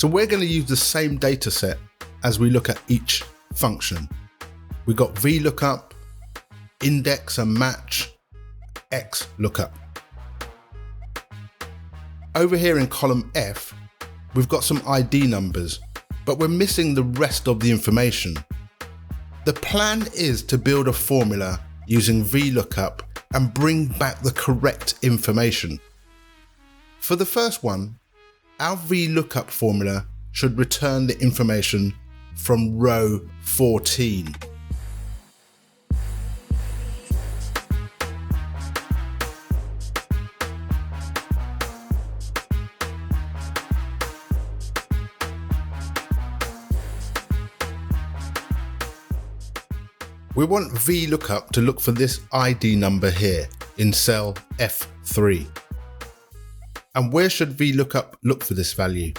So we're going to use the same data set as we look at each function. We've got VLOOKUP, index and match, XLOOKUP. Over here in column F, we've got some ID numbers, but we're missing the rest of the information. The plan is to build a formula using VLOOKUP and bring back the correct information. For the first one, our VLOOKUP formula should return the information from row 14. We want VLOOKUP to look for this ID number here in cell F3. And where should VLOOKUP look for this value?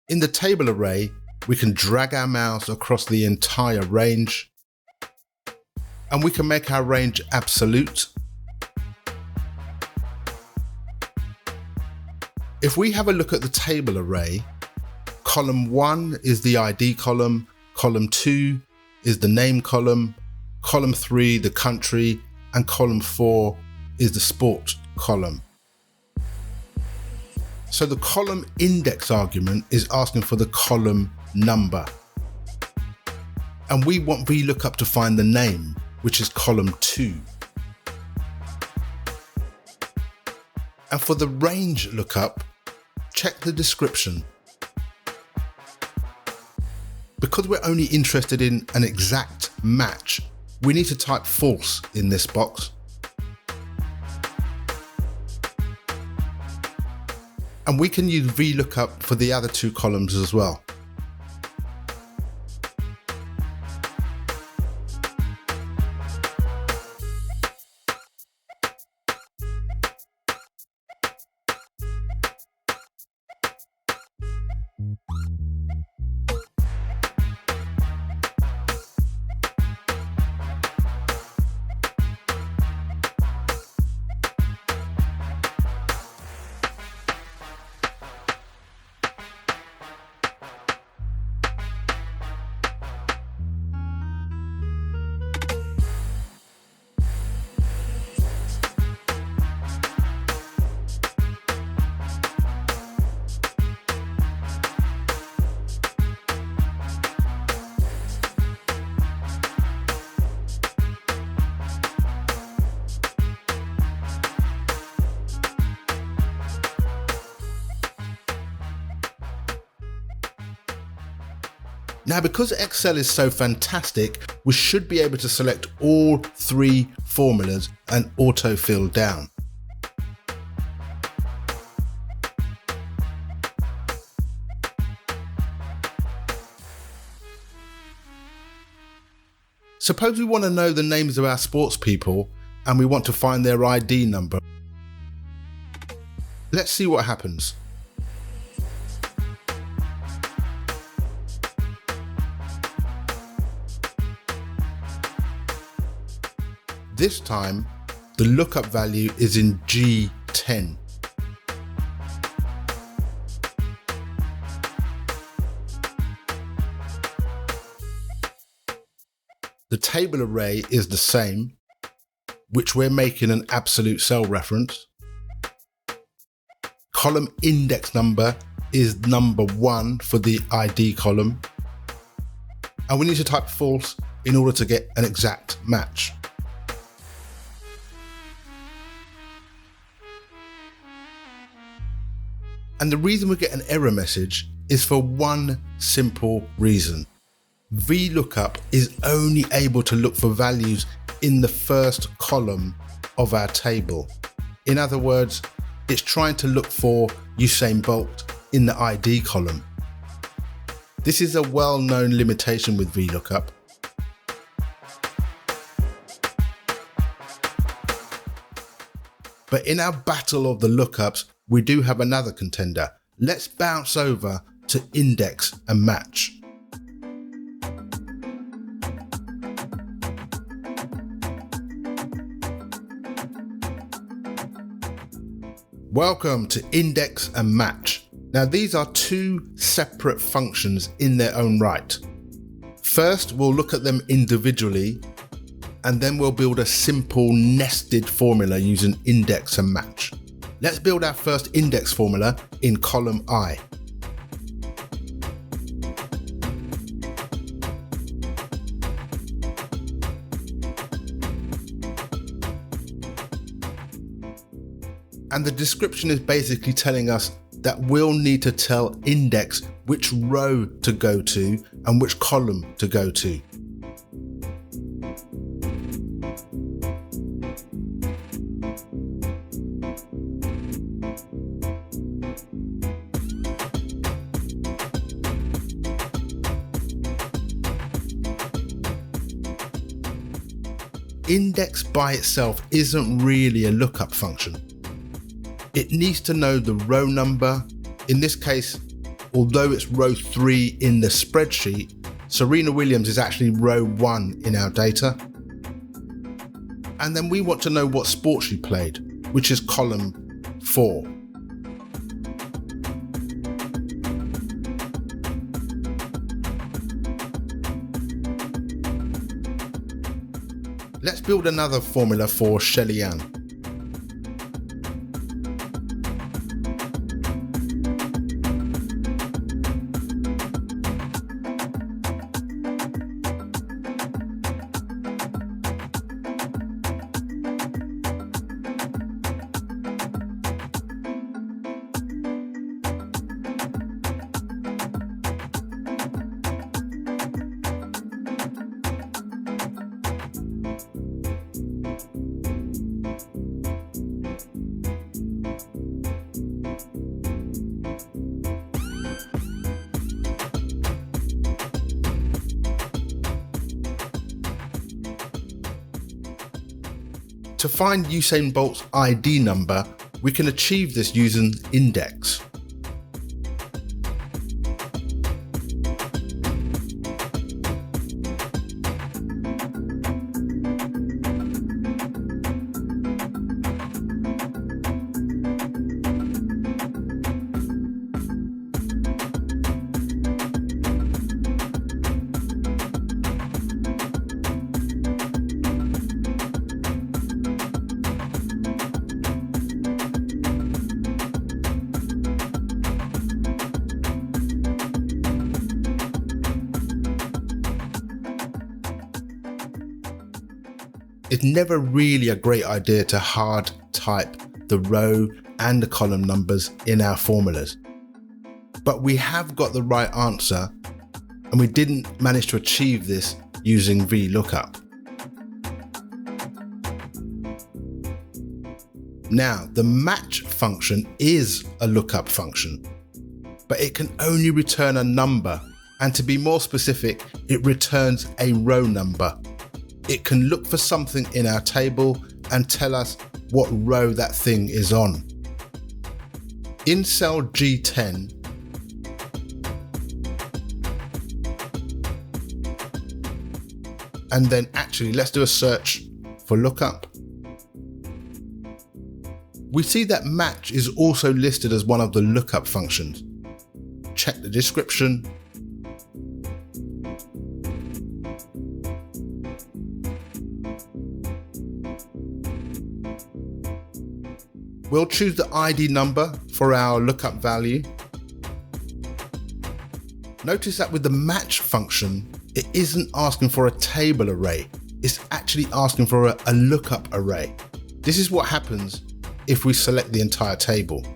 In the table array, we can drag our mouse across the entire range, and we can make our range absolute. If we have a look at the table array, column 1 is the ID column, column 2 is the name column, column 3 the country, and column 4 is the sport column. So the column index argument is asking for the column number. And we want VLOOKUP to find the name, which is column 2. And for the range lookup, check the description. Because we're only interested in an exact match, we need to type false in this box. And we can use VLOOKUP for the other 2 columns as well. Now, because Excel is so fantastic, we should be able to select all 3 formulas and autofill down. Suppose we want to know the names of our sports people and we want to find their ID number. Let's see what happens. This time, the lookup value is in G10. The table array is the same, which we're making an absolute cell reference. Column index number is number 1 for the ID column. And we need to type false in order to get an exact match. And the reason we get an error message is for one simple reason. VLOOKUP is only able to look for values in the first column of our table. In other words, it's trying to look for Usain Bolt in the ID column. This is a well-known limitation with VLOOKUP. But in our battle of the lookups, we do have another contender. Let's bounce over to index and match. Welcome to index and match. Now these are two separate functions in their own right. First, we'll look at them individually, and then we'll build a simple nested formula using index and match. Let's build our first index formula in column I. And the description is basically telling us that we'll need to tell index which row to go to and which column to go to. Index by itself isn't really a lookup function. It needs to know the row number. In this case, although it's row 3 in the spreadsheet, Serena Williams is actually row 1 in our data. And then we want to know what sport she played, which is column 4. Let's build another formula for Showdown. To find Usain Bolt's ID number, we can achieve this using index. It's never really a great idea to hard type the row and the column numbers in our formulas. But we have got the right answer, and we didn't manage to achieve this using VLOOKUP. Now, the match function is a lookup function, but it can only return a number, and to be more specific, it returns a row number. It can look for something in our table and tell us what row that thing is on. In cell G10, and then actually let's do a search for lookup. We see that match is also listed as one of the lookup functions. Check the description. We'll choose the ID number for our lookup value. Notice that with the match function, it isn't asking for a table array. It's actually asking for a lookup array. This is what happens if we select the entire table.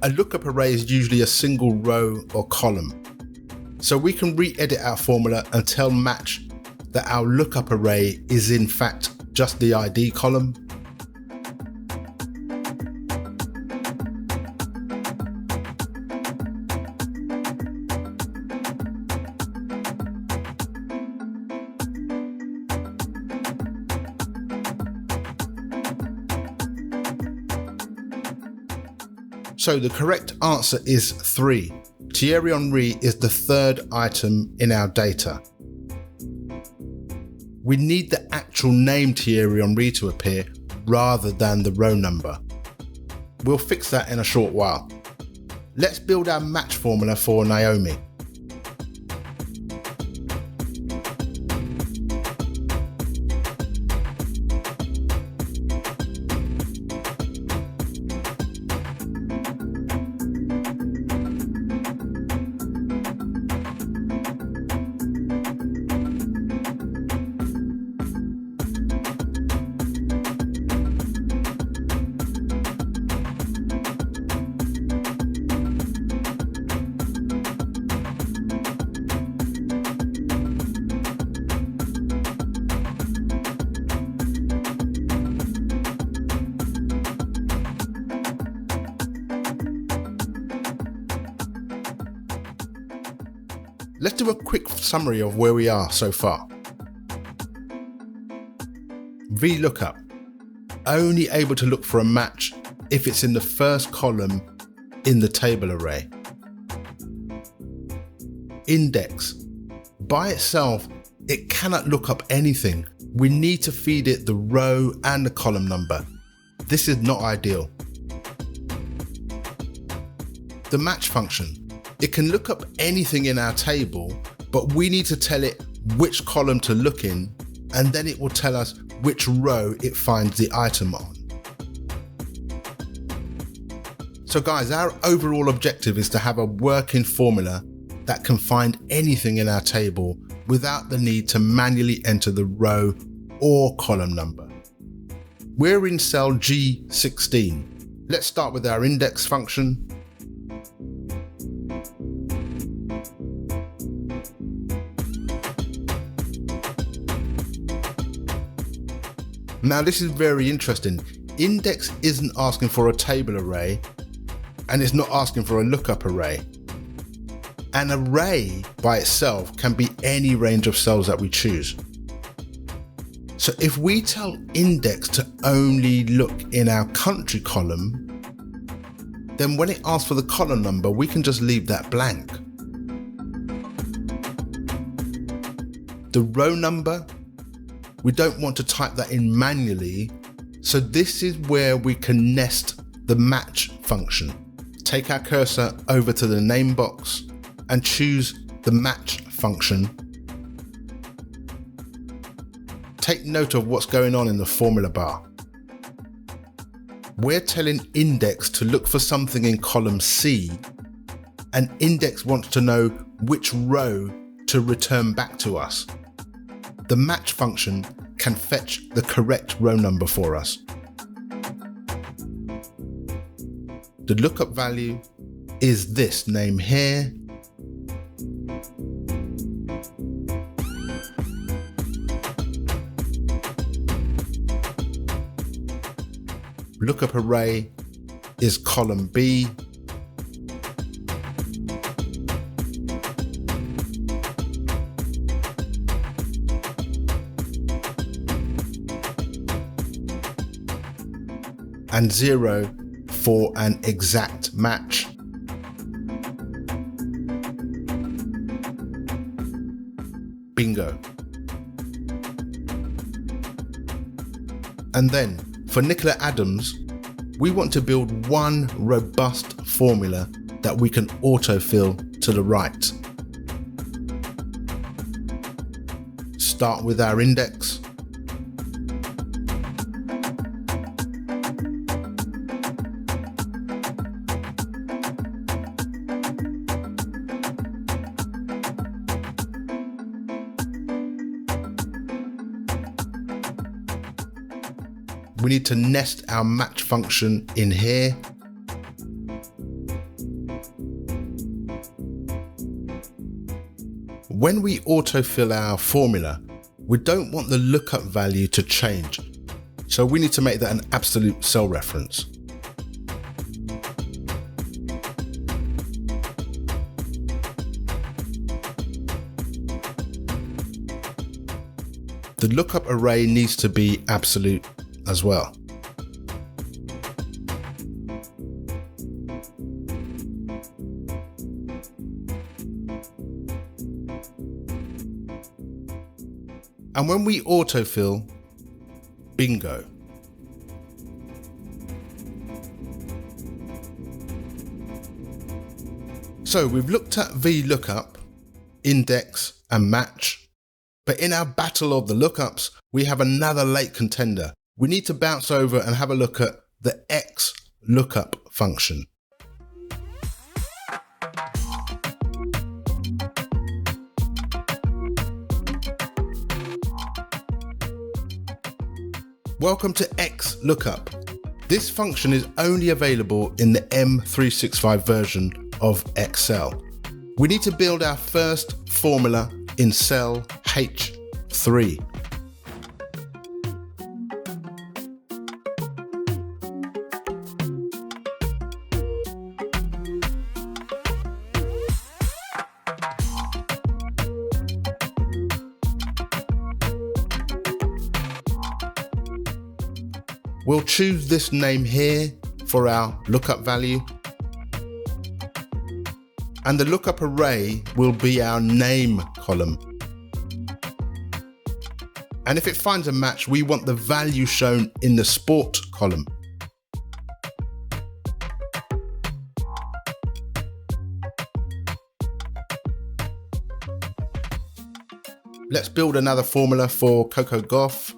A lookup array is usually a single row or column. So we can re-edit our formula and tell match that our lookup array is in fact just the ID column. So the correct answer is 3. Thierry Henry is the third item in our data. We need the actual name Thierry Henry to appear rather than the row number. We'll fix that in a short while. Let's build our match formula for Naomi. Let's do a quick summary of where we are so far. VLOOKUP, only able to look for a match if it's in the first column in the table array. Index, by itself, it cannot look up anything. We need to feed it the row and the column number. This is not ideal. The match function, it can look up anything in our table, but we need to tell it which column to look in, and then it will tell us which row it finds the item on. So guys, our overall objective is to have a working formula that can find anything in our table without the need to manually enter the row or column number. We're in cell G16. Let's start with our index function. Now this is very interesting. Index isn't asking for a table array, and it's not asking for a lookup array. An array by itself can be any range of cells that we choose. So if we tell index to only look in our country column, then when it asks for the column number, we can just leave that blank. The row number, we don't want to type that in manually, so this is where we can nest the match function. Take our cursor over to the name box and choose the match function. Take note of what's going on in the formula bar. We're telling index to look for something in column C, and index wants to know which row to return back to us. The match function can fetch the correct row number for us. The lookup value is this name here. Lookup array is column B. And 0 for an exact match. Bingo. And then for Nicola Adams, we want to build one robust formula that we can autofill to the right. Start with our index. We need to nest our match function in here. When we autofill our formula, we don't want the lookup value to change, so we need to make that an absolute cell reference. The lookup array needs to be absolute as well. And when we autofill, bingo. So we've looked at VLOOKUP, index and match, but in our battle of the lookups, we have another late contender. We need to bounce over and have a look at the XLOOKUP function. Welcome to XLOOKUP. This function is only available in the M365 version of Excel. We need to build our first formula in cell H3. We'll choose this name here for our lookup value. And the lookup array will be our name column. And if it finds a match, we want the value shown in the sport column. Let's build another formula for Coco Gauff.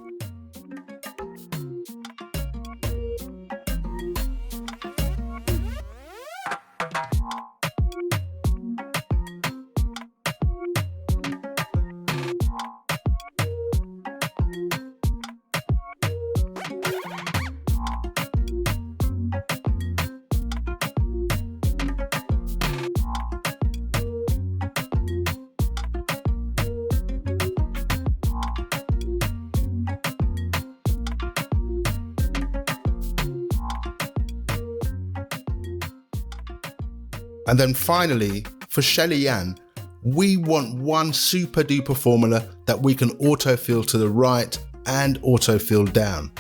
And then finally, for Shelly Ann, we want one super duper formula that we can autofill to the right and autofill down.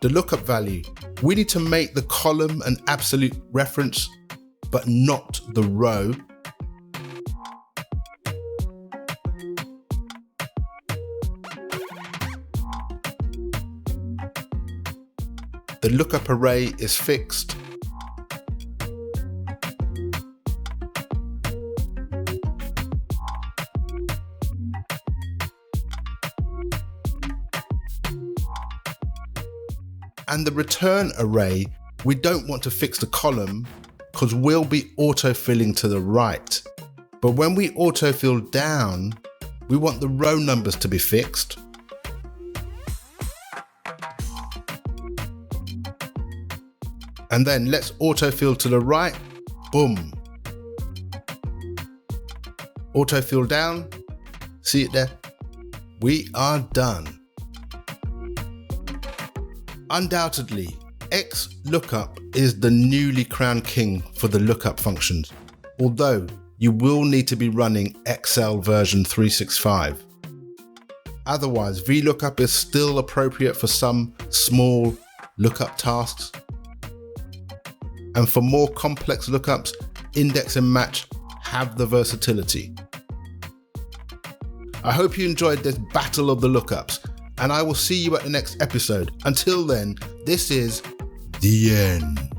The lookup value, we need to make the column an absolute reference, but not the row. The lookup array is fixed. And the return array, we don't want to fix the column because we'll be autofilling to the right. But when we autofill down, we want the row numbers to be fixed. And then let's autofill to the right, boom. Autofill down, see it there? We are done. Undoubtedly, XLOOKUP is the newly crowned king for the lookup functions, although you will need to be running Excel version 365. Otherwise, VLOOKUP is still appropriate for some small lookup tasks. And for more complex lookups, index and match have the versatility. I hope you enjoyed this battle of the lookups, and I will see you at the next episode. Until then, this is the end.